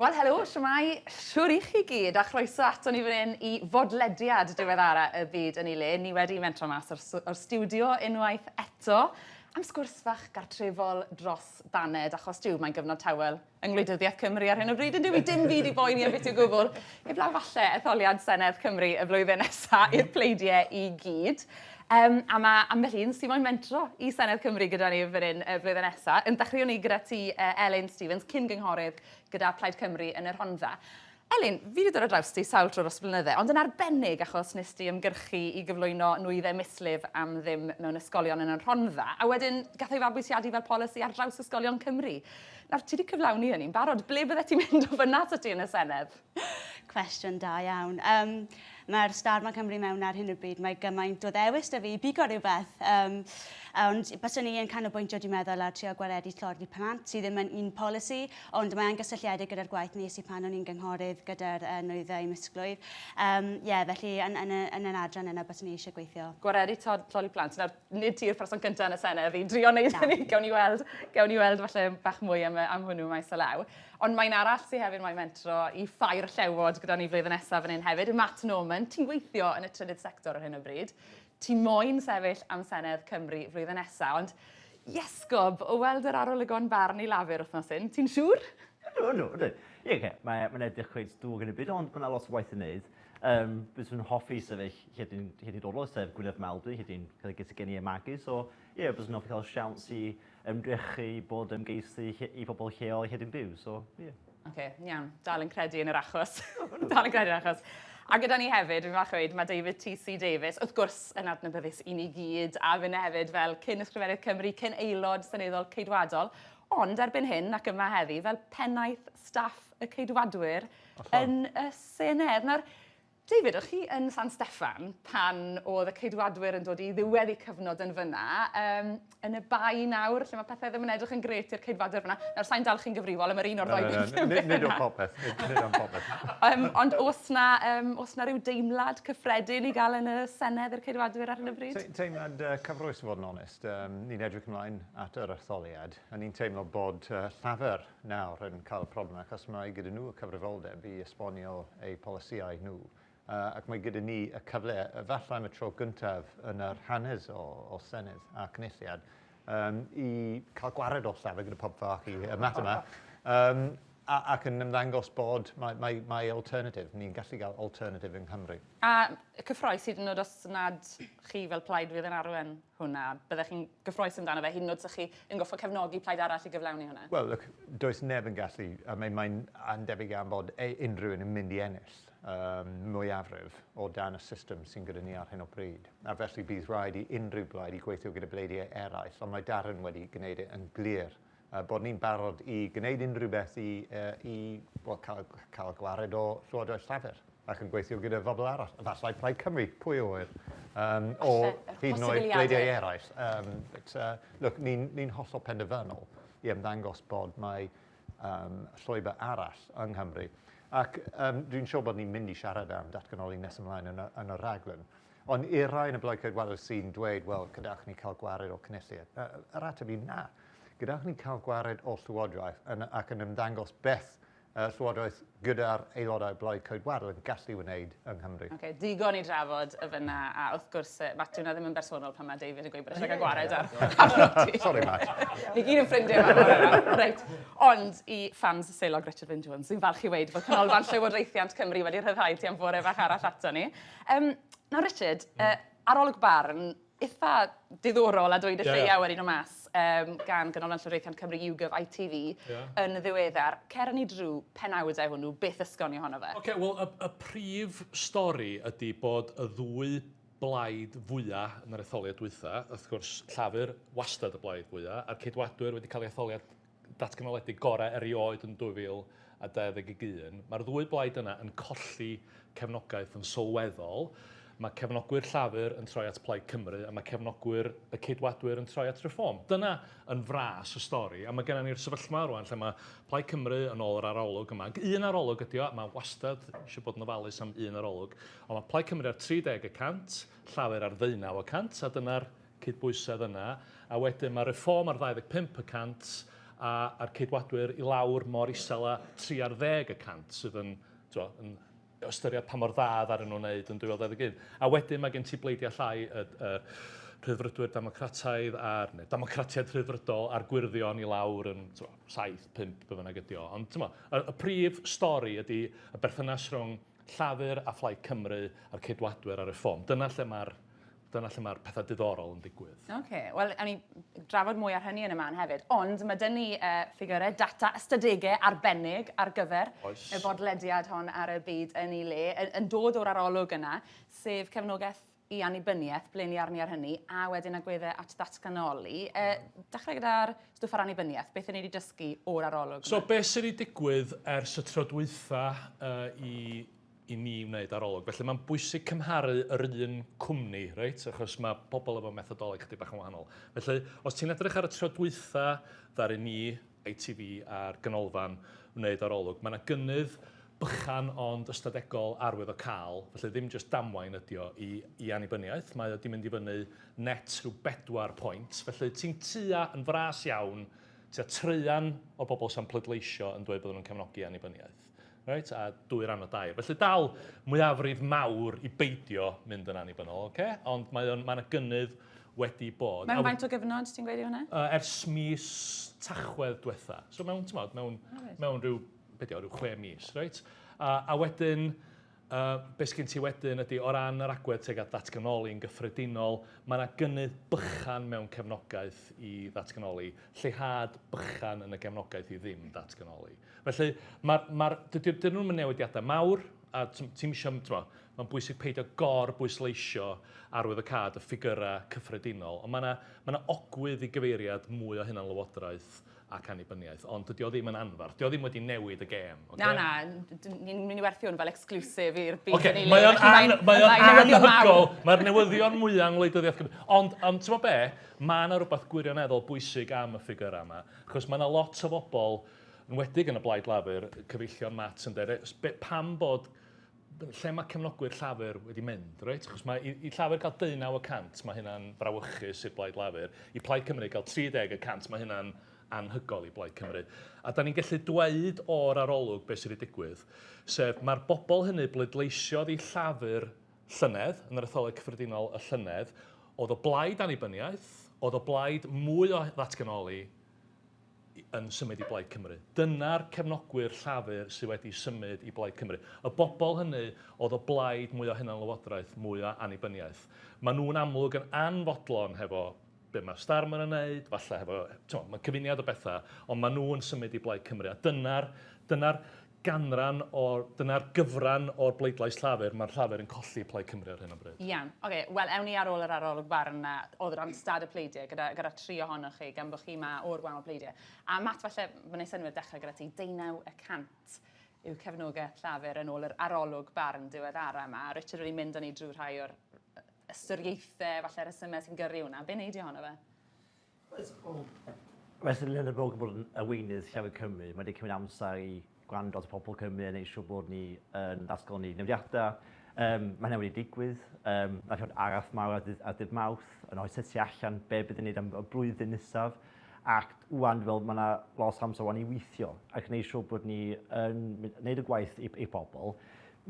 Wel, helo, shwmai, siwr I chi gyd, a chroeso ato ni fan hyn I fodlediad diweddara y byd yn ei le. Ni wedi mentro mas o'r studio unwaith eto am sgwrs fach gartrefol dros baned, achos diw, mae'n gyfnod tawel yng Ngwleidyddiaeth Cymru ar hyn o bryd, yn dyw I dim byd I boeni am beth yw gwbl. Eblaw falle etholiad Senedd Cymru y flwyddyn nesaf i'r pleidiau I gyd. A mae ambell un sy'n moyn mentro I Senedd Cymru gyda ni fan hyn y flwyddyn nesaf. Yn dechrau ni gyda ti Elin Stevens, cyn gynghorydd gyda Plaid Cymru yn yr Rhondda. Elin, fi wedi dod ar draws ti sawl tro dros blynydde, ond yn arbennig achos nes ti ymgyrchu I gyflwyno nwyddau mislif am ddim mewn ysgolion yn yr Rhondda, a wedyn gath ei fabwysiadu fel polisi ar draws ysgolion Cymru. Nawr, ti wedi cyflawni hynny'n barod. Ble bydde ti'n mynd o fyna to ti yn y Senedd? Cwestiwn da iawn. Mae'r Starma Cymru mewn ar hyn o bryd, mae gymaint o ddewis da fi, bigo rhywbeth. Ond byswn ni yn canolbwyntio, dwi'n meddwl, ar trio gwaredu tlodi plant sydd ddim yn un polisi, ond mae'n gysylltiedig gyda'r gwaith nes I pan o'n i'n gynghorydd gyda'r nwyddau misglwyf. Felly yn yr adran yna byswn ni eisiau gweithio. Gwaredu tlodi plant. Nawr, nid ti'r person cyntaf yn y Senedd I drio wneud hynny. Gawn ni weld falle bach mwy am hwnnw maes o law. Ond mae'n arall sydd hefyd mae'n mentro I ffair llewod gyda ni flwyddyn nesaf fan hyn hefyd. Matt Norman, ti'n gweithio yn y trydydd sector ar hyn o bryd. Ti'n moyn sefyll am Senedd Cymru flwyddyn nesaf, ond iesgob o weld yr arolygon barn I lafur wrthnos hyn. Ti'n siŵr? No. Mae'n edrych cweith dŵr yn y byd, ond mae'n lot o waith yn neud. Bys yn hoffi sefyll hyd dod o sef Gwynedd Maldwy, hyd i'n cael ei gysgu I magu, so bys yn hoffi cael siawns I ymdrechu bod ymgeisu I bobl lleol hyd yn byw, so Oce, iawn, dal yn credu yn yr achos. Dal yn credu yn yr achos. A gyda ni hefyd, fi'n falch weid, mae David T.C. Davies, wrth gwrs yn adnabyddus I ni gyd, a fyna hefyd fel cyn ysgrifennydd Cymru, cyn aelod seneddol ceidwadol, ond erbyn hyn ac yma heddi fel pennaeth staff y ceidwadwyr yn y Senedd. Nawr, David, o'ch chi yn San Steffan pan oedd y ceidwadwyr yn dod I ddiwedd I cyfnod yn fyna, yn y bai nawr, lle mae pethau ddim yn edrych yn gret i'r ceidwadwyr fyna. Nawr, sa'n dal chi'n gyfrifol am yr un o'r ddoi beth. Nid o'n popeth. Ond oes na ryw deimlad cyffredin I gael yn y Senedd i'r ceidwadwyr ar hyn o bryd? Teimlad cyfrwys i fod yn onest. Ni'n edrych ymlaen at yr etholiad, a ni'n teimlo bod llafer nawr yn cael problem, achos mae gyda nhw y cyfrifoldeb I esbonio eu polisiau nhw. Ac mae gyda ni y cyfle, falle am y tro gyntaf yn yr hanes o Senedd a Cynulliad, I cael gwared o llafur gyda pob fach I y mat yma, ac yn ymddangos bod mae alternatif, ni'n gallu cael alternatif yng Nghymru. A cyffroes hyd yn oed os nad chi fel plaid fydd yn arwen hwnna, byddech chi'n gyffroes amdano fe, hyd yn oed os chi yn goffo cefnogi plaid arall I gyflawni hwnna? Wel, does neb yn gallu, mae'n debyg am bod unrhyw yn mynd I ennill mwyafrif o dan y system sy'n gyda ni ar hyn o bryd. A felly bydd rhaid I unrhyw blaid I gweithio gyda bleidiau eraill, ond mae Darren wedi gwneud yn glir bod ni'n barod I gwneud unrhyw beth I cael gwared o Llywodraeth Llafur ac yn gweithio gyda phobl arall. Falle Plaid Cymru, pwy o wyr, o hyd yn oed bleidiau eraill. Look, ni'n hollol penderfynol I ymddangos bod mae llwybr arall yng Nghymru. Ac dwi'n siŵr bod ni'n mynd I siarad am datganoli nes ymlaen yn y rhaglen. Ond i'r rhai yn y Blaid Cydwadol sy'n dweud, wel, gyda'ch ni cael gwared o Cynulliad. Yr ateb I na. Gyda'ch ni cael gwared o Llywodraeth ac yn ymddangos beth Llywodraeth gyda'r aelodau Blaid Cydwadol yn gallu wneud yng Nghymru. Okay, digon I drafod y fyna, a wrth gwrs, Matt, dwi'n ddim yn bersonol pan mae David yn gweud bod eisiau cael gwared ar. Sorry, Matt. Ni gyd yn ffrindiau yma. Reit. Ond I fans y seilog Richard Wyn Jones, dwi'n falch I weid bod canolfan Llywodraethiant Cymru wedi rhyddhau ti am fore fach arall ato ni. Nawr, Richard, arolwg barn, eitha diddorol a dweud y lleiau wedi nhw mas gan ganolfan Llywodraethiant Cymru YouGov ITV yn ddiweddar. Cer ni drwy penawdau hwnnw, beth ysgoni ohono fe? Wel, y prif stori ydy bod y ddwy blaid fwyaf yn yr etholiad dwytha, wrth gwrs Llafur wastad y blaid fwyaf, a'r ceidwadwyr wedi cael ei etholiad datganoledig gorau erioed yn 2021. Mae'r ddwy blaid yna yn colli cefnogaeth yn sylweddol. Mae cefnogwyr Llafur yn troi at Plaid Cymru a mae cefnogwyr y ceidwadwyr yn troi at Reform. Dyna yn fras y stori, a mae gennym ni'r sefyllfa rwan lle mae Plaid Cymru yn ôl yr arolwg yma. Un arolwg ydi o, mae wastad eisiau bod yn ofalus am un arolwg, ond mae Plaid Cymru ar 30%, Llafur ar 19%, a dyna'r cydbwysedd yna. A wedyn mae Reform ar 25%, a'r ceidwadwyr i lawr mor isel a 30% sydd yn ystyried pa mor dda ddaren nhw'n wneud yn 2021. A wedyn mae gen ti bleidiau llai y rhyddfrydwyr democrataidd neu democratiaid rhyddfrydol a'r gwirddion i lawr yn 7-5 be bynnag ydi o. Ond y prif stori ydy y berthynas rhwng Llafur a Phlaid Cymru a'r ceidwadwyr ar y ffom. Dyna lle mae'r pethau diddorol yn digwydd. Wel, awn ni drafod mwy ar hynny yn y man hefyd, ond mae dyn ni ffigurau data ystadegau arbennig ar gyfer y bodlediad hon ar y byd yn ei le, yn dod o'r arolwg yna, sef cefnogaeth i annibyniaeth, ble ni arni ar hynny, a wedyn agweddau at ddatganoli. Dechrau gyda'r stwff ar annibyniaeth, beth ni wedi dysgu o'r arolwg yma? So, beth sydd wedi digwydd ers y tro dwytha i ni wneud arolwg. Felly mae'n bwysig cymharu yr un cwmni, reit? Achos mae pobl efo methodoleg chydig bach yn wahanol. Felly, os ti'n edrych ar y tro dwytha ddaru ni, ITV a'r ganolfan wneud arolwg, mae yna gynnydd bychan ond ystadegol arwydd o cael, felly ddim jyst damwain ydi o i annibyniaeth, mae o wedi mynd i fyny net rhyw 4 pwynt, felly ti'n tua yn fras iawn, tua treian o bobl sy'n pleidleisio yn dweud bod nhw'n cefnogi annibyniaeth. Right? A 2 ran o 2. Felly dal mwyafrif mawr i beidio mynd yn annibynnol, okay? Ond mae yna gynnydd wedi bod. Mewn faint o gyfnod ti'n gweud i hwnna? Ers mis Tachwedd diwetha. So mewn rhyw 6 mis, reit? A wedyn, beth sgyn ti wedyn ydy, o ran yr agwedd teg at ddatganoli yn gyffredinol, mae yna gynnydd bychan mewn cefnogaeth i ddatganoli, lleihad bychan yn y gefnogaeth i ddim datganoli. Felly, dyn nhw'n newidiadau mawr, a ti'n eisiau, mae'n bwysig peidio bwysleisio arwydd y cad y ffigurau cyffredinol, ond mae yna ogwydd i gyfeiriad mwy o hynna'n lywodraeth ac annibyniaeth, ond dydy o ddim yn anfarth. Dydy o ddim wedi newid y gêm. Okay? Ni'n mynd i werthu hwn fel exclusif i'r byd yn ei le. Mae'n anhygol. Mae'r newyddion mwyaf yng Ngwleidyddiaeth Cymru. Ond ti'n mo be, mae yna rhywbeth gwirioneddol bwysig am y ffigurau yma. Achos mae yna lot o bobl, yn wedig yn y Blaid Lafur, cyfeillio'n mat yn dweud, pam bod lle mae cefnogwyr Llafur wedi mynd, reit? Achos i Llafur cael 19%, mae hynna'n brawychus i'r Blaid Lafur. I Plaid Cymru cael 30%, mae hynna'n anhygol i Blaid Cymru. A da ni'n gallu dweud o'r arolwg beth sydd wedi digwydd, sef mae'r bobl hynny bleidleisiodd i Llafur llynedd, yn yr etholeg cyffredinol y llynedd, oedd o blaid annibyniaeth, oedd o blaid mwy o ddatganoli yn symud i Blaid Cymru. Dyna'r cefnogwyr Llafur sydd wedi symud i Blaid Cymru. Y bobl hynny oedd o blaid mwy o hynna'n lywodraeth, mwy o annibyniaeth. Maen nhw'n amlwg yn anfodlon hefo be mae Starmer yn wneud, falle hefo, mae cyfuniad o bethau, ond maen nhw'n symud i Blaid Cymru. A dyna'r gyfran o'r bleidlais Llafur, mae'r Llafur yn colli Plaid Cymru ar hyn o bryd. Iawn. Wel, ewn ni ar ôl yr arolwg barn yna, oedd rhan stad y pleidiau, gyda 3 ohonoch chi, gan bod chi yma o'r gwahanol pleidiau. A Matt, falle, fy'n ei synwyr dechrau gyda ti, 19% yw cefnogaeth Llafur yn ôl yr arolwg barn diweddara yma. Richard wedi mynd â ni drwy rhai o'r ystyriaethau, falle resymau sy'n gyrru hwnna. Be'n neidio honno fe? Felly, yn y bwg bod yn aweinydd Llafur Cymru, mae wedi cymryd amser i gwrando at y pobl Cymru yn eisiau bod ni yn datgelu newidiadau. Mae hynny wedi digwydd. Nath o'n arall mawr a dydd Mawrth yn oes sytu allan be bydd yn gwneud am y blwyddyn nesaf. Ac wwan, fel mae yna los amser wan i weithio ac yn eisiau bod ni yn gwneud y gwaith i pobl.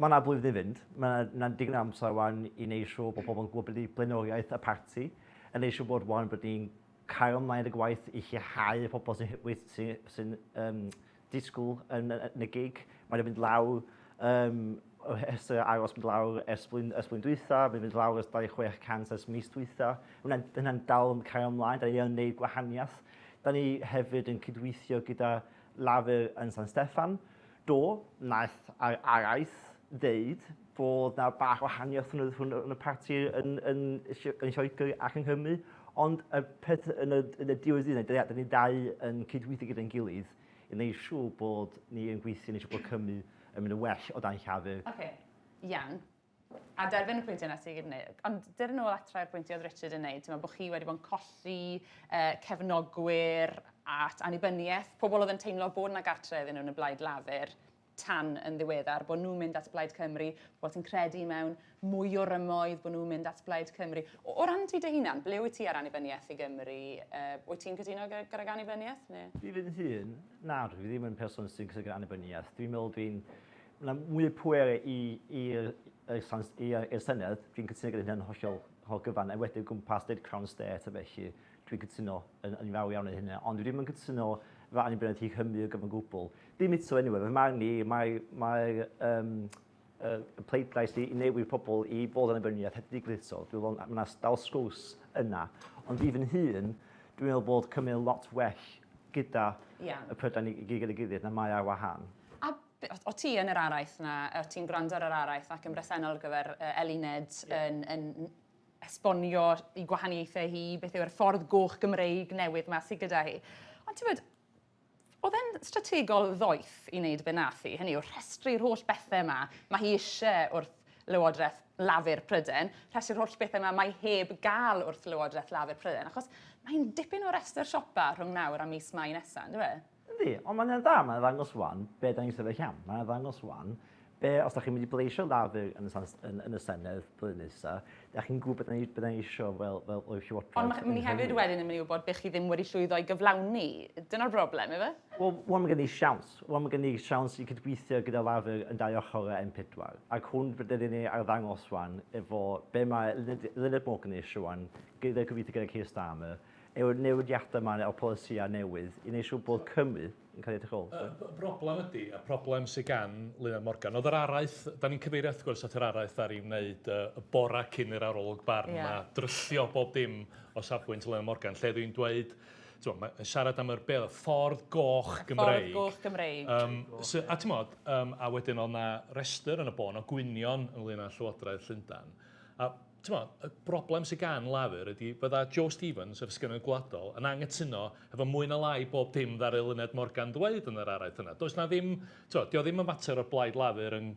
Mae yna blwyddyn i fynd. Mae yna digon amser wan i eisiau bod pobl yn gwybod beth i blaenoriaeth y parti. Yn eisiau bod wan bod ni'n cael ymlaen y gwaith i lleihau y pobl sy'n disgwyl yn y gig. Mae'n mynd lawr aros mynd lawr ers blwyddyn dwytha, mae'n mynd lawr ers 26% ers mis dwytha. Hynna'n dal yn cael ymlaen, da ni yn gwneud gwahaniaeth. Da ni hefyd yn cydweithio gyda Lafur yn San Steffan. Naeth araith ddeud bod na bach wahaniaeth yn y parti yn Lloegr ac yn Nghymru. Ond y peth yn y diwedd da ni 2 yn cydweithio gyda'n gilydd i wneud siŵr bod ni yn gweithio yn eisiau bod Cymru yn mynd yn well o dan Llafur. Iawn. A derbyn y pwyntiau yna sy'n gyda ni. Ond dyr yn ôl atrau'r pwyntiau oedd Richard yn gwneud, bod chi wedi bod yn colli cefnogwyr at annibyniaeth, pobl oedd yn teimlo bod yna gartre iddyn nhw yn y Blaid Lafur. tan yn ddiweddar, bod nhw'n mynd at Blaid Cymru, bod ti'n credu mewn mwy o rymoedd, bod nhw'n mynd at Blaid Cymru. O ran ti dy hunan, ble wyt ti ar annibyniaeth i Gymru? Wyt ti'n cytuno gyda'r annibyniaeth? Fi fydd hun, na, fi ddim yn person sy'n cysylltu annibyniaeth. Dwi'n meddwl Yna mwy o pwer i'r Senedd, dwi'n cytuno gyda hynny'n holl gyfan, wedi gwmpas dweud Crown State a felly, dwi'n cytuno yn fawr iawn yn hynny, ond dwi ddim yn cytuno fe annibyniaeth i Cymru o gyfan gwbl. Dim eto anyway, fe marn ni, mae'r pleidlais i newid pobl i bod annibyniaeth heb digwydd eto. Dwi'n meddwl mae yna dal sgwrs yna, ond fi fy'n hun, dwi'n meddwl bod Cymru lot well gyda y Prydain i gyda'i gilydd na mae ar wahân. O ti yn yr araith na, o ti'n gwrando ar yr araith ac yn bresennol gyfer Eluned yn esbonio i gwahaniaethau hi, beth yw'r ffordd goch Gymreig newydd yma sydd gyda hi. Ond ti'n bod, oedd e'n strategol ddoeth i wneud be nath hi, hynny yw rhestru'r holl bethau yma, mae hi eisiau wrth Lywodraeth Lafur Prydain, rhestru'r holl bethau yma mae heb gael wrth Lywodraeth Lafur Prydain, achos mae'n dipyn o restr siopa rhwng nawr a mis Mai nesaf, ynddo fe? Yndi, ond mae'n dda, mae'n ddangos wan, be da ni'n sefyll iawn. Mae'n ddangos wan, os da chi'n mynd i bleisio Lafur yn y Senedd blwyddyn nesaf, da chi'n gwybod beth da ni eisiau fel Llywodraeth. Ond ni hefyd wedyn yn mynd i wybod beth chi ddim wedi llwyddo i gyflawni. Dyna'r broblem, efe? Wel, mae gen i siawns. Mae gen i siawns i cydweithio gyda Lafur yn dau ochr M4. Ac hwn byddwn ni ar ddangos wan efo be mae Eluned Morgan eisiau wan gyda cyfeithio gyda Keir Starmer. Yw'r newidiadau yma o'r polisia newydd i wneud siŵr bod Cymru yn cael ei ddechrau. Broblem ydy, a problem sydd gan Eluned Morgan, oedd yr araith, da ni'n cyfeirio wrth gwrs at yr araith ar i wneud y bora cyn i'r arolwg barn yma, dryllio bob dim o safbwynt Eluned Morgan, lle dwi'n dweud, mae'n siarad am yr ffordd goch Gymreig. Ffordd goch Gymreig. A ti'n modd, a wedyn oedd yna restr yn y bon o gwynion ynglyn â Llywodraeth Llundain. A y broblem sydd gan Lafur ydy bydda Joe Stevens, yr ysgynnydd gwladol, yn anghytuno efo mwy na lai bob dim ddar Eluned Morgan dweud yn yr araith yna. Does na ddim, dio ddim yn mater o'r Blaid Lafur yn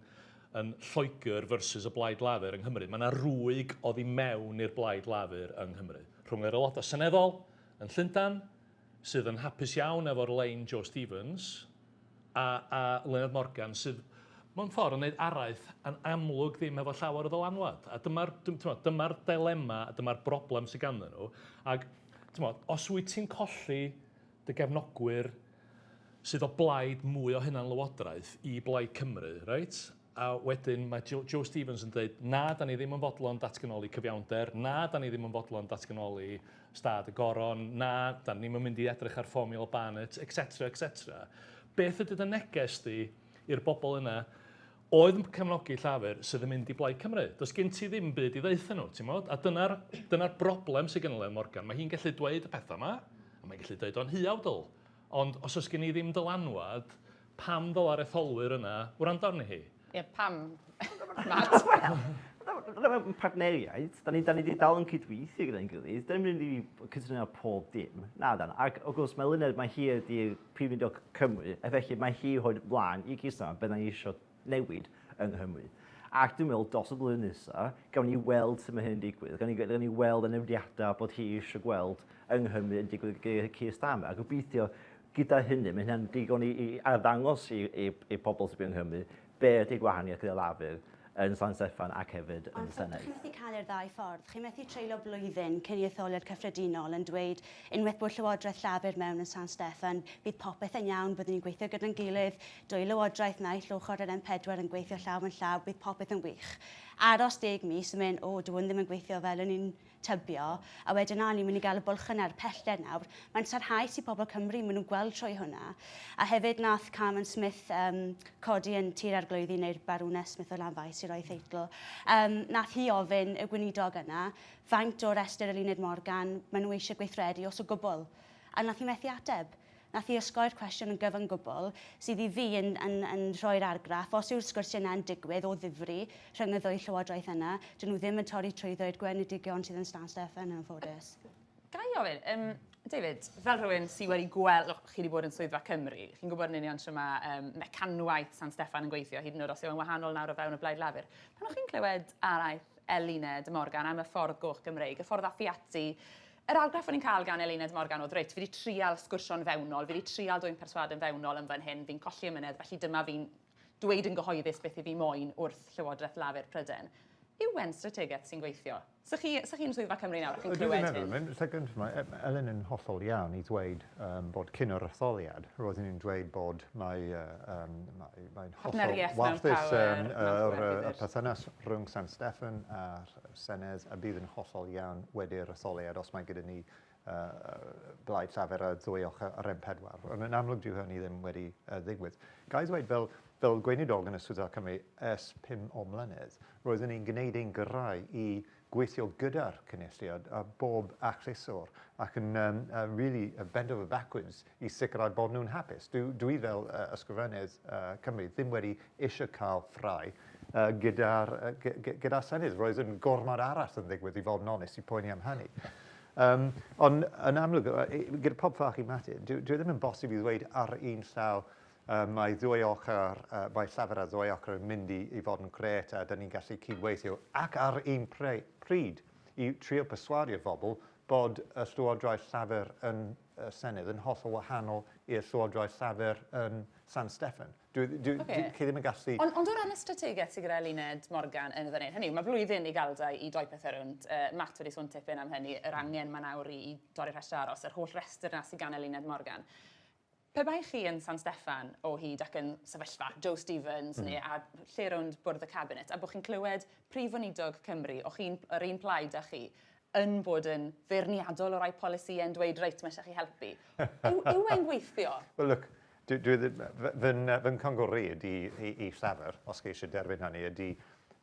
Lloegr versus y Blaid Lafur yng Nghymru. Mae yna rwyg oddi mewn i'r Blaid Lafur yng Nghymru. Rhwng yr aelodau seneddol yn Llundain, sydd yn hapus iawn efo'r lein Joe Stevens, a Eluned Morgan sydd mewn ffordd yn gwneud araith yn amlwg ddim efo llawer o ddylanwad. A dyma'r dilemma a dyma'r broblem sydd ganddyn nhw. Ac os wyt ti'n colli dy gefnogwyr sydd o blaid mwy o hynna'n lywodraeth i Blaid Cymru, right? A wedyn mae Joe Stevens yn dweud, na, da ni ddim yn fodlon datganoli cyfiawnder, na, da ni ddim yn fodlon datganoli Stad y Goron, na, da ni'n mynd i edrych ar Formula Barnett, etc. etc. Beth ydy dy neges di i'r bobl yna oedd yn cefnogi Llafur sydd yn mynd i Blaid Cymru. Does gen ti ddim byd i ddeutha nhw, ti'n modd? A dyna'r broblem sydd gen Eluned Morgan. Mae hi'n gallu dweud y pethau yma, a mae'n gallu dweud o'n hiawdl. Ond os oes gen i ddim dylanwad, pam ddyla'r etholwyr yna wrando arni hi? Ie, pam? Mat? Dyna partneriaid, da ni wedi dal yn cydweithio gyda'n gilydd, da ni'n mynd i cytuno pob dim. Na dan, ac o gwrs mae Eluned, mae hi ydy'r Prif Weinidog Cymru, a felly mae hi hoed blaen i Keir Starmer beth ni eisiau newid yng Nghymru. Ac dwi'n meddwl, dos o blwyddyn nesaf, gawn ni weld sut mae hyn yn digwydd. Gawn ni weld y newidiadau bod hi eisiau gweld yng Nghymru yn digwydd gyda Keir Starmer. A gobeithio gyda hynny, mae hynny'n digon i arddangos i pobl sydd yng Nghymru be ydy gwahaniaeth gyda Lafur yn San Steffan ac hefyd yn Senedd. Ond chi'n methu cael i'r ddau ffordd. Chi'n methu treulio blwyddyn cyn i etholiad cyffredinol yn dweud unwaith bod Llywodraeth Lafur mewn yn San Steffan, bydd popeth yn iawn, byddwn ni'n gweithio gyda'n gilydd, dwy Lywodraeth naill ochr yr M4 yn gweithio llaw yn llaw, bydd popeth yn wych. Aros 10 mis yn mynd, dwi'n ddim yn gweithio fel yn ni'n tybio, a wedyn ni'n mynd i gael y bwlch yna ar pellter nawr. Mae'n sarhaus i bobl Cymru, maen nhw'n gweld trwy hwnna. A hefyd nath Carmen Smith codi yn tir arglwyddi neu'r Barwness Smith o Lanfaes i roi theitl. Nath hi ofyn y gweinidog yna, faint o restr Eluned Morgan maen nhw eisiau gweithredu os o gwbl. A nath hi methu ateb. Nath hi osgoi'r cwestiwn yn gyfan gwbl, sydd i fi yn rhoi'r argraff. Os yw'r sgwrsiau yna'n digwydd o ddifri rhwng y ddwy llywodraeth yna, dyn nhw ddim yn torri trwyddwyd gweinidgion sydd yn San Steffan yn ffodus. Gai ofyn, David, fel rhywun sydd wedi gweld, chi wedi bod yn swyddfa Cymru, chi'n gwybod yn union sy'n mae mecanwaith San Steffan yn gweithio, hyd yn oed os yw'n wahanol nawr o fewn y Blaid Lafur. Pan o'ch chi'n clywed araith Eluned Morgan am y ffordd goch Gymreig, y ffordd affiatu, yr argraff o'n i'n cael gan Eluned Morgan oedd reit, fi wedi trial sgwrsio'n fewnol, fi wedi trial dwy'n perswad yn fewnol yn fan hyn, fi'n colli ymynedd, felly dyma fi'n dweud yn gyhoeddus beth i fi moyn wrth Llywodraeth Lafur Prydain. Yw wen strategaeth sy'n gweithio? So chi'n swyddfa Cymru nawr, chi'n clywed hyn? Second, Elen yn hollol iawn i dweud bod cyn yr etholiad, roedden ni'n dweud bod mae'n hollol warthus y perthynas rhwng San Steffan a'r Senedd a bydd yn hollol iawn wedi'r etholiad os mae gyda ni blaid llafur a ddwy ochr ar M4. Ond yn amlwg dyw hynny ddim wedi ddigwydd. Gai ddweud fel gweinidog yn y Swyddfa Cymru ers 5 o mlynedd, roeddwn ni'n gwneud ein gyrau i gweithio gyda'r cynulliad a bob achlyswr ac yn really bend over backwards i sicrhau bod nhw'n hapus. Dwi fel ysgrifennydd Cymru ddim wedi eisiau cael ffrau gyda'r Senedd. Roedd yn gormod arall yn ddigwydd i fod yn onest i poeni am hynny. Ond yn amlwg, gyda pob ffach i Matthew, dwi ddim yn bosib i ddweud ar un llaw mae llafur a ddwy ochr yn mynd i fod yn gret a dyn ni'n gallu cydweithio ac ar un pryd i trio perswadio'r bobl bod y Llywodraeth Llafur yn Senedd yn hollol wahanol i'r Llywodraeth Llafur yn San Steffan. Chi ddim yn gallu... Ond o ran y strategaeth sydd gyda Luned Morgan yn y ddyn hynny, mae blwyddyn i gael i doi pethau rwnd. Matt wedi sôn tipyn am hynny, yr angen mae nawr i dorri'r rhestr aros, yr holl restr na sydd gan Luned Morgan. Pe bai chi yn San Steffan o hyd ac yn sefyllfa Joe Stevens neu a lle rownd bwrdd y cabinet a bod chi'n clywed prif onidog Cymru o chi'n yr un plaid â chi yn bod yn feirniadol o rai polisi yn dweud reit mae eisiau chi helpu. Yw e'n gweithio? Well, look, fy'n congori ydi i llafur, os chi eisiau derbyn hynny, ydi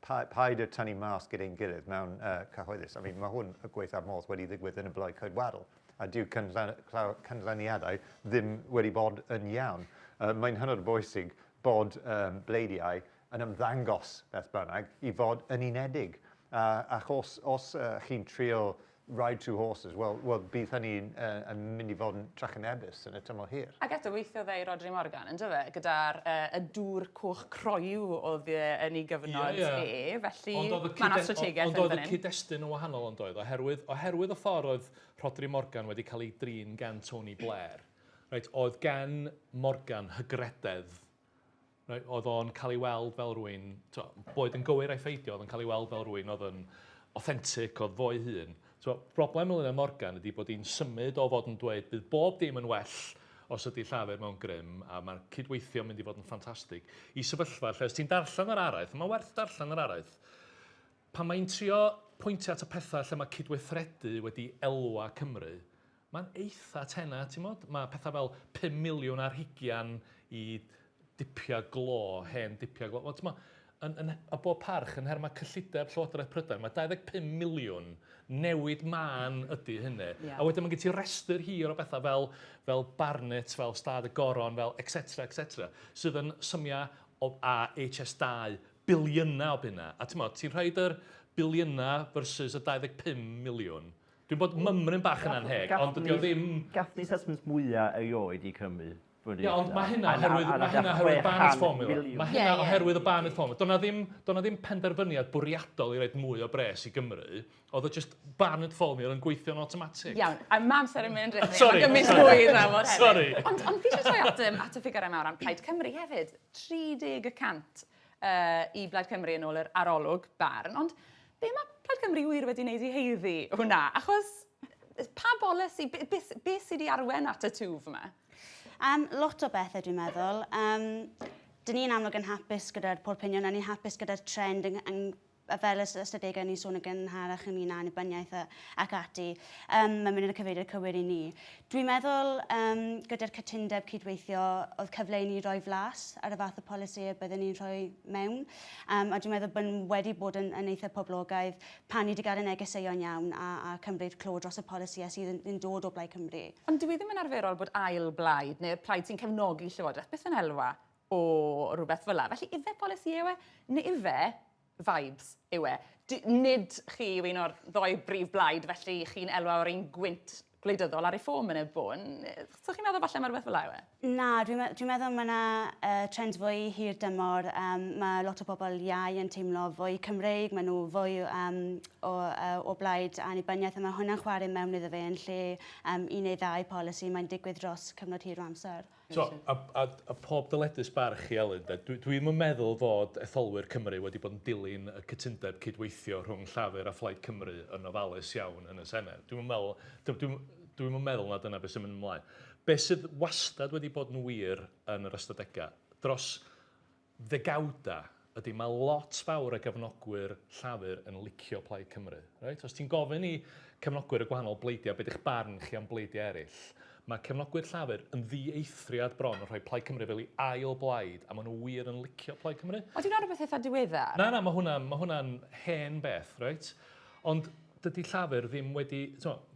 paid y tynnu mas gyda'n gilydd mewn cyhoeddus. I mean, mae hwn y gweithio modd wedi ddigwydd yn y Blaid Coedwadl. A dyw cynlluniadau ddim wedi bod yn iawn. Mae'n hynod bwysig bod bleidiau yn ymddangos beth bynnag i fod yn unedig. Ac os chi'n trio ride two horses, wel bydd hynny'n mynd i fod yn trachanebus yn y tymor hir. Ac eto weithio fe i Rodri Morgan, yn dyfa, gyda'r y dŵr coch croew oedd yn ei gyfnod felly mae'n strategaeth yn fan hyn. Ond oedd y cyd-destun yn wahanol ond oedd, oherwydd y ffordd oedd Rodri Morgan wedi cael ei drin gan Tony Blair. Oedd gan Morgan hygrededd, oedd o'n cael ei weld fel rhywun, boed yn gywir ei ffeidio, oedd o'n cael ei weld fel rhywun oedd yn authentic, oedd fo'i hun. Broblem Luned Morgan ydy bod hi'n symud o fod yn dweud bydd bob dim yn well os ydy llafur mewn grym a mae'r cydweithio mynd i fod yn ffantastig. I sefyllfa lle os ti'n darllen yr araith, mae werth darllen yr araith, pan mae'n trio pwyntio at y pethau lle mae cydweithredu wedi elwa Cymru, mae'n eitha tena, ti'n modd? Mae pethau fel 5 miliwn ar hugian i dipia glo, hen dipia glo. A bob parch yn her mae cyllideb Llywodraeth Prydain, mae 25 miliwn newid man ydy hynny. A wedyn mae gen ti restr hir o bethau fel Barnet, fel Stad y Goron, fel etc. Sydd yn symia a HS2 biliynau o bunna. A ti'n rhaid yr biliynau versus y 25 miliwn. Dwi'n bod mymryn bach yn anheg, ond dydy o ddim... Gathni assessments mwyaf erioed i Cymru. Ia, ond mae hynna oherwydd Barnet Formula. Mae hynna oherwydd y Barnet Formula. Do'na ddim penderfyniad bwriadol i roed mwy o bres i Gymru. Oedd o just Barnet Formula yn gweithio'n automatic. Iawn, a mam ser yn mynd rydyn. Mae gymryd mwy ddrafod hefyd. Ond fi eisiau troi at y ffigur yma o ran Plaid Cymru hefyd. 30% i Blaid Cymru yn ôl yr arolwg barn. Ond be mae Plaid Cymru wir wedi wneud i heiddi hwnna? Achos pa bolisi, beth sydd wedi arwen at y twf yma? Lot o bethau dwi'n meddwl. Dyn ni'n amlwg yn hapus gyda'r porpinion a ni'n hapus gyda'r trend fel ystadegau ni'n sôn yn gynharach ynglyn â'n baniaeth ac ati. Mae'n mynd yn y cyfeiriad cywir i ni. Dwi'n meddwl gyda'r cytundeb cydweithio oedd cyfle i ni roi flas ar y fath o polisi a byddwn ni'n rhoi mewn. A dwi'n meddwl bod wedi bod yn eitha poblogaidd pan ni wedi cael y negeseuon iawn a cymryd clod dros y polisi sydd yn dod o Blaid Cymru. Ond dwi ddim yn arferol bod ail blaid neu'r plaid sy'n cefnogi Llywodraeth beth yn elwa o rhywbeth fel la. Felly ife polisi yw e neu ife vibes yw e. Nid chi yw un o'r ddoi brif blaid, felly chi'n elwa o'r un gwynt gwleidyddol ar ei ffôn yn y bôn. So chi'n meddwl falle mae rhywbeth fel yw e? Na, dwi'n meddwl mae yna trend fwy hir dymor. Mae lot o bobl iau yn teimlo fwy Cymreig, maen nhw fwy o blaid annibyniaeth, a mae hwnna'n chwarae mewn iddo fe yn lle 1 neu 2 polisi mae'n digwydd dros cyfnod hir o amser. So, a pob dyledus barch i Elin, dwi'n meddwl fod etholwyr Cymru wedi bod yn dilyn y cytundeb cydweithio rhwng Llafur a Phlaid Cymru yn ofalus iawn yn y Senedd. Dwi'n meddwl na dyna beth sy'n mynd ymlaen. Beth sydd wastad wedi bod yn wir yn yr ystadegau, dros ddegawda, ydy mae lot fawr o gefnogwyr Llafur yn licio Plaid Cymru. Right? Os ti'n gofyn i cefnogwyr y gwahanol bleidiau, beth ych barn chi am bleidiau eraill, mae cefnogwyr Llafur yn ddieithriad bron yn rhoi Plaid Cymru fel i ail blaid, a maen nhw wir yn licio Plaid Cymru. O, ti'n rhywbeth eitha diweddar? Na, mae hwnna'n hen beth, right? Ond dydy Llafur ddim wedi...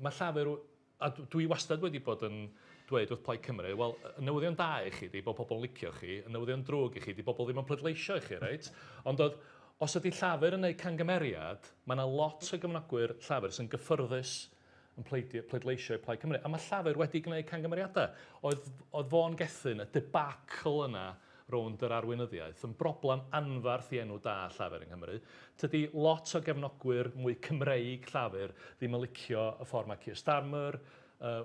Mae Llafur... A dwi wastad wedi bod yn dweud wrth Plaid Cymru, wel, y newyddion da i chi di bod pobl yn licio chi, y newyddion drwg i chi di bobl ddim yn pleidleisio i chi, right? Ond os ydy Llafur yn gwneud cangymeriad, mae yna lot o gefnogwyr Llafur sy'n gyffyrddus yn pleidleisio i Plaid Cymru. A mae Llafur wedi gwneud cangymeriadau. Oedd fo'n gethin y debacl yna rownd yr arweinyddiaeth yn broblem anfarth i enw da Llafur yng Nghymru. Tydy lot o gefnogwyr mwy Cymreig Llafur ddim yn licio y ffordd mae Keir Starmer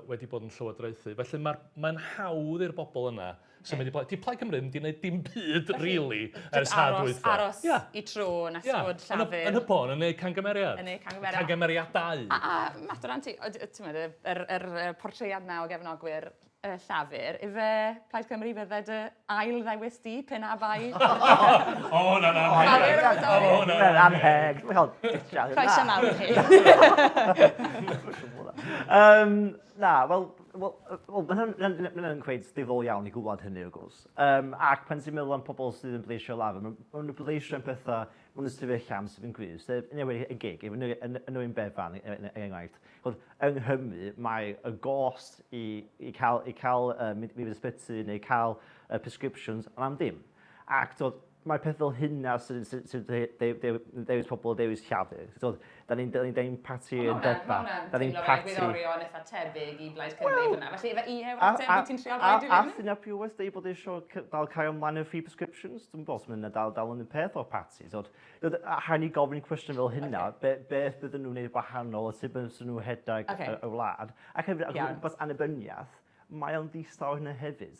wedi bod yn llywodraethu. Felly mae'n hawdd i'r bobl yna symud i Plaid. Di Plaid Cymru ddim wedi gwneud dim byd, really, ers hadwytha. Aros i tro nes bod Llafur. Yn y bon, yn neud cangymeriad. Yn neud cangymeriad. Cangymeriadau. A Matt Ranti, yr portread na o gefnogwyr Llafur, ife Plaid Cymru fydde dy ail ddewis di, pen a bai? O, na. Anheg. Croeso mawr chi. Na, wel, mae'n gweud diddol iawn i gwybod hynny o gwrs. Ac pan ti'n meddwl am pobl sydd yn bleisio Llafur, mae'n bleisio am pethau mewn ystafell am sydd yn gwir. Sef, yn ewig, yn gig, yn yw'n befan, yn enghraifft. Yng Nghymru, mae y gost i cael mynd i'r ysbyty neu cael prescriptions yn am dim. Ac mae peth fel hynna sydd dewis pobl o dewis Llafur. Da ni'n parti yn deba. Da ni'n parti... Gwyddorio yn eitha tebyg i Blaid Cymru fyna. Felly efo i hefo ateb, ti'n trial rhaid i fyny? A thyn apio wedi bod eisiau dal cael ymlaen o free prescriptions. Dwi'n bos, mae'n dal yn y peth o'r parti. Ha'n i gofyn cwestiwn fel hynna, beth bydden nhw'n gwneud wahanol, o sut bydden nhw hedag y wlad. Ac hefyd, bas annibyniaeth, mae o'n ddistaw hynny hefyd.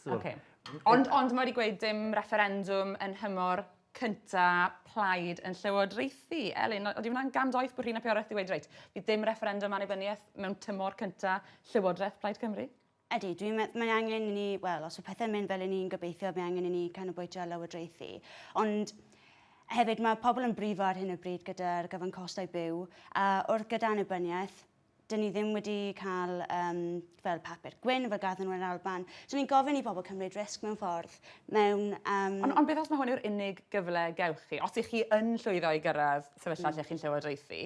Ond mae wedi gweud dim referendum yn hymor cynta Plaid yn llywodraethu. Elin, ydy hwnna'n gam doeth bod Rhina Pioreth wedi dweud, bydd dim referendum annibyniaeth mewn tymor cynta llywodraeth Plaid Cymru? Ydy, mae'n angen i ni, wel, os o pethau'n mynd fel i ni'n gobeithio, mae'n angen i ni canolbwyntio lywodraethu. Ond hefyd mae pobl yn brifo ar hyn o bryd gyda'r gyfan costau byw, a wrth gyda annibyniaeth, dyn ni ddim wedi cael fel papur gwyn fel gathon nhw yn Alban. So ni'n gofyn i bobl cymryd risg mewn ffordd. Ond beth os mae hwn yw'r unig gyfle gewch chi? Os ych chi yn llwyddo i gyrraedd sefyllfa lle chi'n llywodraethu,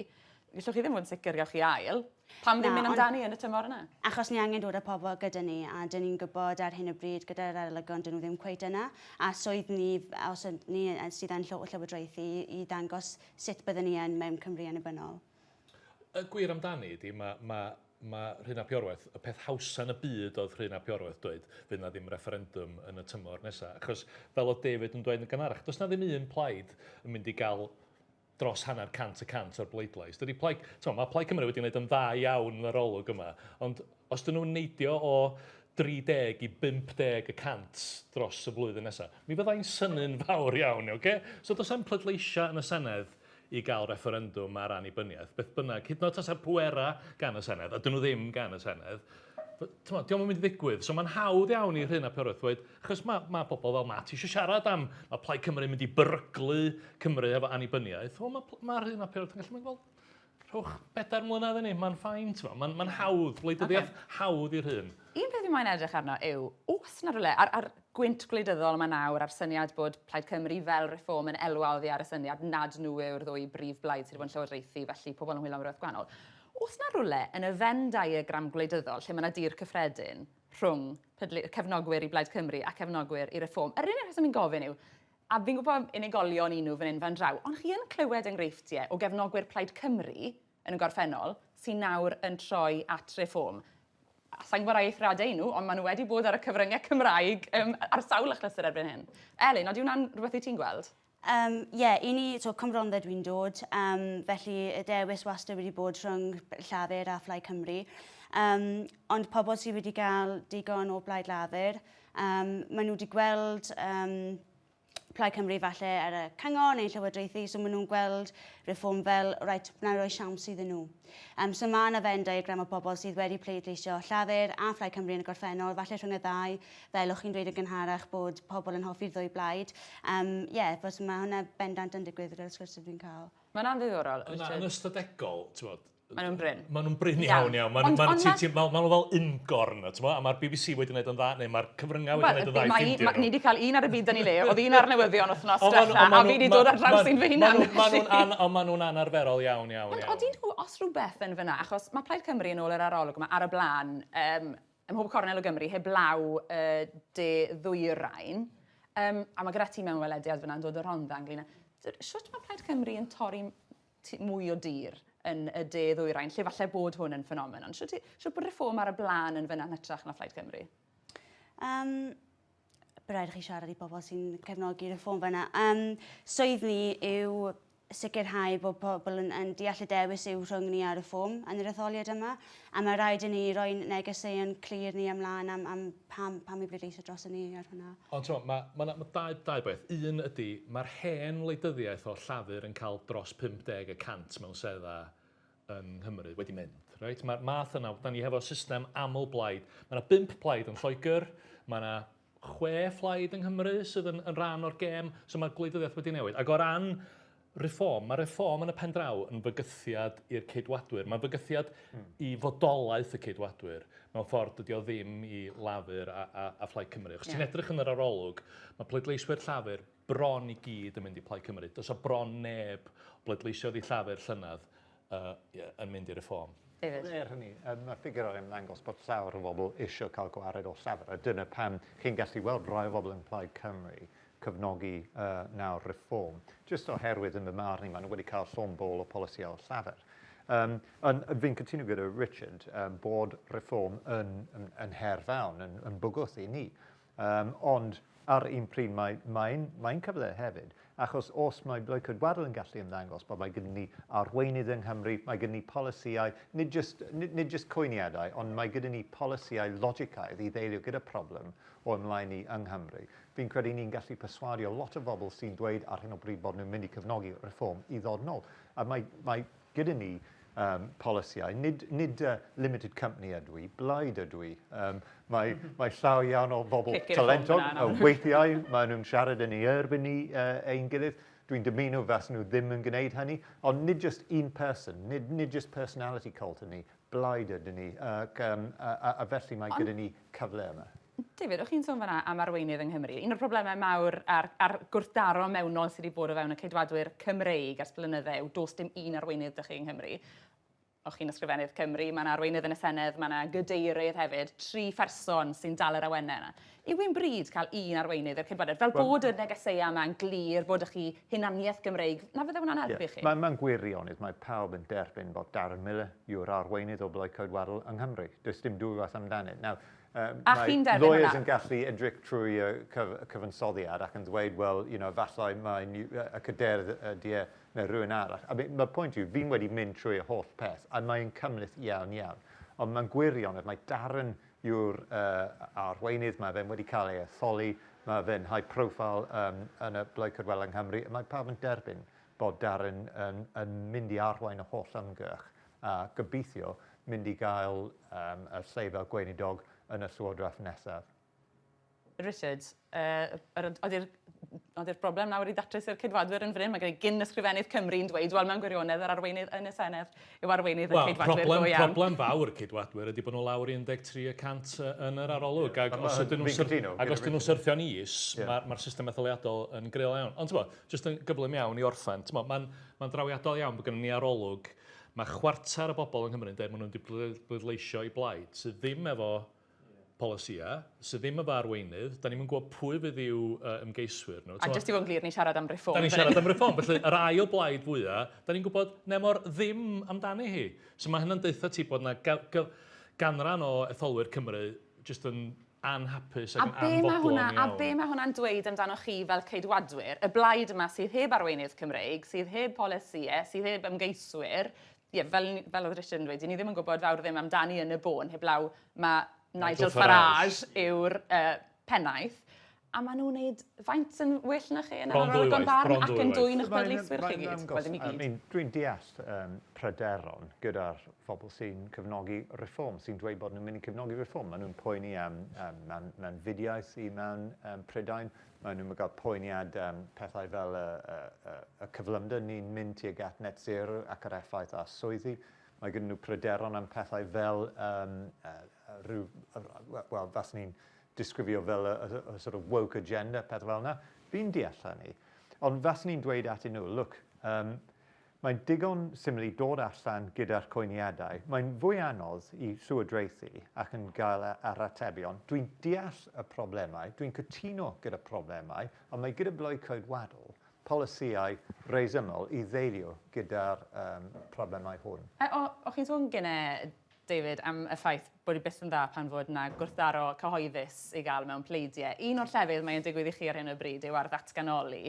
gallwch chi ddim fod yn sicr gewch chi ail. Pam ddim mynd amdani yn y tymor yna? Achos ni angen dod â pobl gyda ni, a dyn ni'n gwybod ar hyn o bryd gyda'r arolygon dyn nhw ddim cweith yna. A swydd ni, os ni sydd yn llywodraethu, i ddangos sut byddwn ni yn mewn Cymru annibynnol. Y gwir amdani ydy, mae Rhina Piorwaith, y peth hawsa yn y byd oedd Rhina Piorwaith dweud, fydd na ddim referendum yn y tymor nesaf. Achos fel oedd David yn dweud yn gynharach, does na ddim un plaid yn mynd i gael dros hanner 100% o'r bleidlais. Mae Plaid Cymru wedi gwneud yn dda iawn yn yr olwg yma, ond os dyn nhw'n neidio o 30 i 50% dros y blwyddyn nesaf, mi fyddai'n synnu'n fawr iawn, okay? So does am pleidleisio yn y Senedd i gael referendum ar annibyniaeth. Beth bynnag, hyd yn oed tasa'r pwera gan y Senedd, a dyn nhw ddim gan y Senedd, diolch yn mynd i ddigwydd. So mae'n hawdd iawn i Rhina Piorwaith dweud, achos mae bobl fel Matt eisiau siarad am, mae Plaid Cymru mynd i byrglu Cymru efo annibyniaeth. Mae Rhina Piorwaith yn gallu mynd, wel, rhowch 4 mlynedd yn ni, mae'n ffain. Mae'n hawdd, gwleidyddiaeth hawdd i'r hyn. Un peth i moyn edrych arno yw, oes na rhywle, ar gwynt gwleidyddol yma nawr, ar syniad bod Plaid Cymru fel reform yn elw oddi ar y syniad nad nhw yw'r ddwy brif blaid sydd wedi bod yn llywodraethu, felly pobl yn hwyl am rhywbeth gwahanol. Oes na rhywle yn y Venn diagram gwleidyddol lle mae yna dir cyffredin rhwng cefnogwyr i Blaid Cymru a cefnogwyr i reform? Yr unig beth sy'n gofyn yw, a fi'n gwybod unigolion un nhw fan hyn fan draw, ond chi yn clywed enghreifftiau o gefnogwyr Plaid Cymru yn y gorffennol sy'n nawr yn troi at reform? Sa'n gwybod rai eithriadau nhw, ond maen nhw wedi bod ar y cyfryngau Cymraeg ar sawl achlysur erbyn hyn. Elin, oeddi hwnna'n rhywbeth i ti'n gweld? I ni, Cymrondda dwi'n dod, felly y dewis wastad wedi bod rhwng Llafur a Phlaid Cymru. Ond pobl sydd wedi cael digon o Blaid Lafur, Maen nhw wedi gweld Plaid Cymru falle ar y cyngor neu llywodraethu, so maen nhw'n gweld reform fel, reit, na roi siams iddyn nhw. So mae yna Venn diagram o bobl sydd wedi pleidleisio Llafur a Plaid Cymru yn y gorffennol, falle rhwng y ddau, fel o'ch chi'n dweud yn gynharach bod pobl yn hoffi'r ddwy blaid. Fos mae hwnna bendant yn digwydd yr sgwrs dwi'n cael. Mae'n anddidorol. Yn ystadegol, ti'n bod, Maen nhw'n bryn. Maen nhw'n bryn iawn. Maen nhw fel ingorn, a mae'r BBC wedi gwneud yn dda, neu mae'r cyfryngau wedi gwneud yn dda i ffindio nhw. Ni wedi cael un ar y byd yn ei le, oedd un ar newyddion wythnos diwetha, a fi wedi dod ar draws un fy hunan. Maen nhw'n anarferol iawn. Ond oeddi nhw os rhywbeth yn fyna, achos mae Plaid Cymru yn ôl yr arolwg yma ar y blaen, ym mhob cornel o Gymru, heblaw de ddwyrain, a mae gyda ti mewn welediad fyna yn dod o Rhondda ynglyn. Sut mae Plaid Cymru yn torri mwy o dir yn y de ddwyrain, lle falle bod hwn yn ffenomen. Ond siwr bod reform ar y blaen yn fyna'n hytrach na Plaid Cymru? Bydd chi siarad i bobl sy'n cefnogi reform fyna. Swydd ni yw sicrhau bod pobl yn deall y dewis yw rhwng ni a reform yn yr etholiad yma. A mae rhaid i ni roi negeseuon clir ni ymlaen am pam i bleidleisio dros ni ar hwnna. Ond mae dau beth. Un ydy, mae'r hen wleidyddiaeth o Llafur yn cael dros 50% mewn sedda yn Nghymru wedi mynd. Right? Mae'r math yna, da ni hefo system aml blaid. Mae yna 5 blaid yn Lloegr, mae yna 6 blaid yng Nghymru sydd yn rhan o'r gêm, so mae'r gwleidyddiaeth wedi newid. Ac o ran reform, mae reform yn y pen draw yn fygythiad i'r ceidwadwyr. Mae'n fygythiad i fodolaeth y ceidwadwyr. Mewn ffordd dydy o ddim i Lafur a Plaid Cymru. Os ti'n edrych yn yr arolwg, mae pleidleiswyr Llafur bron i gyd yn mynd i Plaid Cymru. Does o bron neb pleidleisiodd i Llafur llynedd yn mynd i reform. Er hynny, mae'r ffigur o'r ymddangos bod llawer o bobl eisiau cael gwared o Llafur. A dyna pam chi'n gallu weld rai o bobl yn Plaid Cymru cyfnogi nawr reform. Jyst oherwydd yn y marn i, maen nhw wedi cael llon bol o polisi o Llafur. Fi'n cytuno gyda Richard bod reform yn herfawn, yn bwgwth i ni. Ond ar un pryd mae'n cyfle hefyd, achos os mae Blaid Cydwadl yn gallu ymddangos bod mae gyda ni arweinydd yng Nghymru, mae gyda ni polisïau, nid just coeniadau, ond mae gyda ni polisïau logicaidd i ddeilio gyda problem o ymlaen ni yng Nghymru. Fi'n credu ni'n gallu perswadio lot o bobl sy'n dweud ar hyn o bryd bod nhw'n mynd i cyfnogi reform i ddod nôl. A mae gyda ni polisïau, nid limited company ydw i, blaid ydw i. Mae llaw iawn o bobl talentog, weithiau maen nhw'n siarad yn ei erbyn ni ein gilydd. Dwi'n dymuno fas nhw ddim yn gwneud hynny, ond nid just un person, nid just personality cult yn ni, blaid ydyn ni, a felly mae gyda ni cyfle yma. David, o'ch chi'n sôn fanna am arweinydd yng Nghymru. Un o'r problemau mawr a'r gwrthdaro mewnol sydd wedi bod o fewn y ceidwadwyr Cymreig ers blynydde yw does dim un arweinydd dych chi yng Nghymru. O'ch chi'n ysgrifennydd Cymru, mae yna arweinydd yn y Senedd, mae yna gydeirydd hefyd, 3 pherson sy'n dal yr awennau yna. Yw ein bryd cael un arweinydd i'r ceidwadwyr? Fel bod y negeseuau yma'n glir, bod ych chi hunaniaeth Gymreig, na fydde hwnna'n helpu chi? Mae'n gwirionedd, mae pawb yn derbyn bod Darren Miller yw'r arweinydd o Blaid Cydwadl yng Nghymru. Does dim dwy waith amdano. Mae lawyers yn gallu edrych trwy y cyfansoddiad ac yn dweud, wel, falle mae y cader neu rhywun arall. Mae'r pwynt yw, fi'n wedi mynd trwy y holl peth, a mae'n cymleth iawn. Ond mae'n gwirionedd, mae Darren yw'r arweinydd, mae fe'n wedi cael ei etholi, mae fe'n high profile yn y Blaid Cydwadl yng Nghymru, a mae pawb yn derbyn bod Darren yn mynd i arwain y holl ymgyrch, a gobeithio mynd i gael y sleifa gweinidog yn y llywodraeth nesaf. Richard, oeddi'r broblem nawr i ddatrys i'r ceidwadwyr yn fan hyn? Mae gen i gyn ysgrifennydd Cymru'n dweud, wel mewn gwirionedd yr arweinydd yn y Senedd yw arweinydd y ceidwadwyr go iawn. Problem fawr y ceidwadwyr ydy bod nhw lawr i 13% yn yr arolwg. Ac os ydyn nhw'n syrthio'n is, mae'r system etholiadol yn gryl iawn. Ond jyst yn gyflym iawn i orffen, mae'n drawiadol iawn bod gennym ni arolwg. Mae chwarter y bobl yng Nghymru'n dweud maen nhw'n bleidleisio i blaid, sydd ddim efo polisia, sydd ddim efo arweinydd. Da ni'n gwybod pwy fydd yw ymgeiswyr nhw. A jyst i fod yn glir, ni'n siarad am reform. Da ni'n siarad am reform, felly yr ail blaid fwyaf, da ni'n gwybod nemor ddim amdani hi. So mae hynny'n deitha ti bod yna ganran o etholwyr Cymru jyst yn anhapus ac yn anfodlon iawn. A be mae hwnna'n dweud amdano chi fel ceidwadwyr, y blaid yma sydd heb arweinydd Cymreig, sydd heb polisiau, sydd heb ymgeiswyr, fel oedd Richard yn dweud, ni ddim yn gwybod fawr ddim amdani yn y bôn, heblaw mae Nigel Farage yw'r pennaeth, a maen nhw'n gwneud faint yn well na chi yn yr Bron arolwg dwywaith, barn bron ac yn dwywaith. dwy'n eich bleidleiswyr chi gyd. Wel, ddim i I gyd. mean, dwi'n deall pryderon gyda'r phobl sy'n cefnogi reform, sy'n dweud bod nhw'n mynd i cefnogi reform. Maen nhw'n poeni mewn fideau sy'n mewn Prydain. Maen nhw'n cael poeniad pethau fel y cyflymder ni'n mynd tuag at net zero ac yr effaith ar swyddi. Mae gyda nhw pryderon am pethau fel wel, fas ni'n disgrifio fel y sort of woke agenda, pethau fel yna. Fi'n deall hynny. Ond fas ni'n dweud atyn nhw, look, mae'n digon syml i dod allan gyda'r coeniadau. Mae'n fwy anodd i llywodraethu ac yn gael yr atebion. Dwi'n deall y problemau, dwi'n cytuno gyda problemau, ond mae gyda Blaid Coedwadol polisïau resymol i ddeilio gyda'r problemau hwn. O'ch chi'n sôn gyda David am y ffaith bod i byth yn dda pan fod yna gwrthdaro cyhoeddus i gael mewn pleidiau. Un o'r llefydd mae'n digwydd i chi ar hyn o bryd yw ar ddatganoli.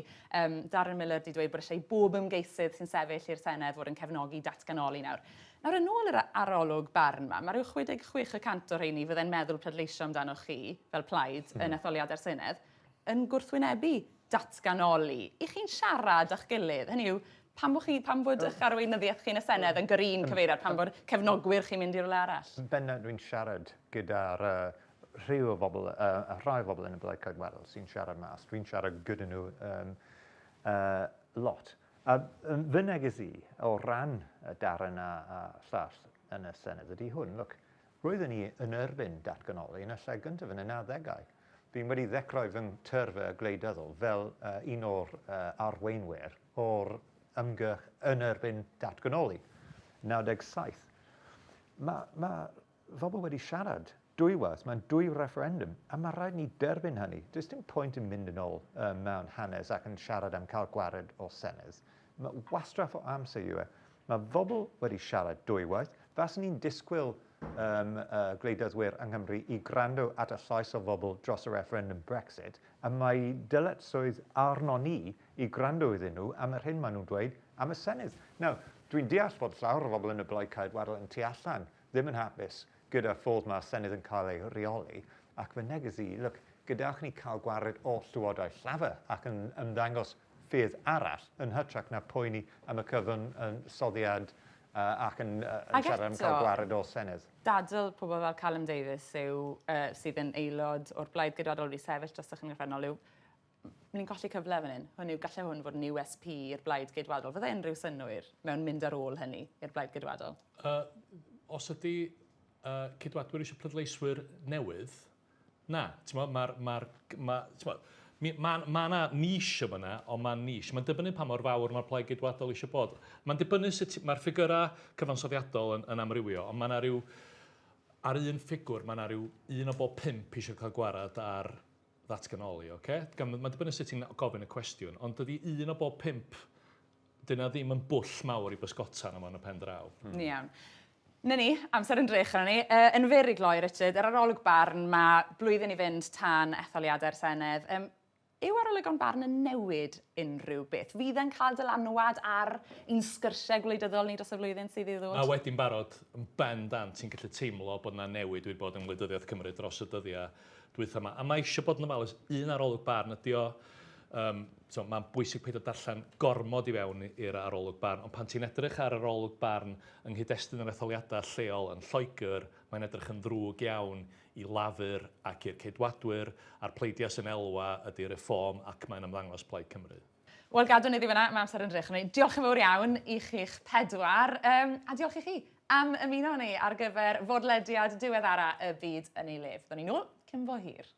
Darren Millar wedi dweud bod eisiau bob ymgeisydd sy'n sefyll i'r Senedd fod yn cefnogi datganoli nawr. Nawr, yn ôl yr arolwg barn yma, mae rhyw 66% o'r rheini fydde'n meddwl pleidleisio amdano chi, fel plaid, yn etholiadau'r Senedd, yn gwrthwynebu datganoli. I chi'n siarad a'ch gilydd, hynny yw, pam bod eich arweinyddiaeth chi'n y Senedd yn gyrru'n cyfeiriad, pam bod cefnogwyr chi'n mynd i'r rhywle arall? Benna dwi'n siarad gyda'r rhai o bobl yn y Blaid Coedwadol sy'n siarad mas. Dwi'n siarad gyda nhw lot. Fy neges i o ran Darren a llall yn y Senedd ydy hwn. Look, roeddwn ni yn erbyn datganoli yn y lle gyntaf yn y 90au. Fi'n wedi ddechrau fy tyrfa gwleidyddol fel un o'r arweinwyr o'r ymgyrch yn erbyn datganoli, 97. Mae phobl wedi siarad dwywaith, mae'n dwy referendum, a mae rhaid ni derbyn hynny. Does dim pwynt yn mynd yn ôl mewn hanes ac yn siarad am cael gwared o Senedd. Mae wastraff o amser yw e. Mae phobl wedi siarad dwywaith, fas ni'n disgwyl gwleidyddwyr yng Nghymru i gwrando at y llais o bobl dros y referendum Brexit, a mae dyletswydd arno ni i gwrando iddyn nhw am yr hyn maen nhw'n dweud am y Senedd. Nawr, dwi'n deall bod llawer o bobl yn y Blaid Coedwadol yn tu allan ddim yn hapus gyda ffordd mae'r Senedd yn cael ei reoli, ac fy neges i, look, gyda'ch ni cael gwared o llywodraeth llafur ac yn ymddangos ffyrdd arall yn hytrach na poeni am y cyfyn yn soddiad ac yn siarad am cael gwared o Senedd. Dadl pobl fel Callum Davies sydd yn aelod o'r Blaid Coedwadol wedi sefyll dros yn gyffredinol yw, ni'n colli cyfle fan hyn. Hwn yw gallai hwn fod yn USP i'r Blaid Coedwadol. Fydde unrhyw synnwyr mewn mynd ar ôl hynny i'r Blaid Coedwadol? Os ydy cydwadwyr eisiau pleidleiswyr newydd, na. Mae yna nis yma, ond mae'n nis. Mae'n dibynnu pa mor fawr mae'r Blaid Coedwadol eisiau bod. Mae'n dibynnu sut mae'r ffigurau cyfansoddiadol yn amrywio, ond mae yna rhyw, ar un ffigwr, mae yna rhyw 1 o bob 5 eisiau cael gwared ar ddatganoli, oce? Mae'n dibynnu sut ti'n gofyn y cwestiwn, ond dydy 1 o bob 5, dyna ddim yn bwll mawr i bysgota na mewn y pen draw. Ni iawn. Na ni, amser yn drych arno ni. Yn fyr i gloi, Richard, yr arolwg barn mae blwyddyn i fynd tan etholiadau'r Senedd. Yw arolygon barn yn newid unrhyw beth? Fydd e'n cael dylanwad ar un sgyrsiau gwleidyddol ni dros y flwyddyn sydd i ddod? A wedyn barod, yn bendant, ti'n gallu teimlo bod yna newid wedi bod yn Wleidyddiaeth Cymru dros y dyddiau dwytha yma. A mae eisiau bod yn ymwneud un arolwg barn ydi o. Mae'n bwysig peidio darllen gormod i fewn i'r arolwg barn, ond pan ti'n edrych ar arolwg barn yng nghyd-destun yr etholiadau lleol yn Lloegr, mae'n edrych yn ddrwg iawn i lafur ac i'r ceidwadwyr, a'r pleidiau sy'n elwa ydy'r reform ac mae'n ymddangos Plaid Cymru. Wel, gadw ni ddim yna, mae amser yn drych arno ni. Diolch yn fawr iawn i chi'ch pedwar, a diolch i chi am ymuno ni ar gyfer fodlediad diweddara y byd yn ei lef. Do'n ni nôl cyn bo hir.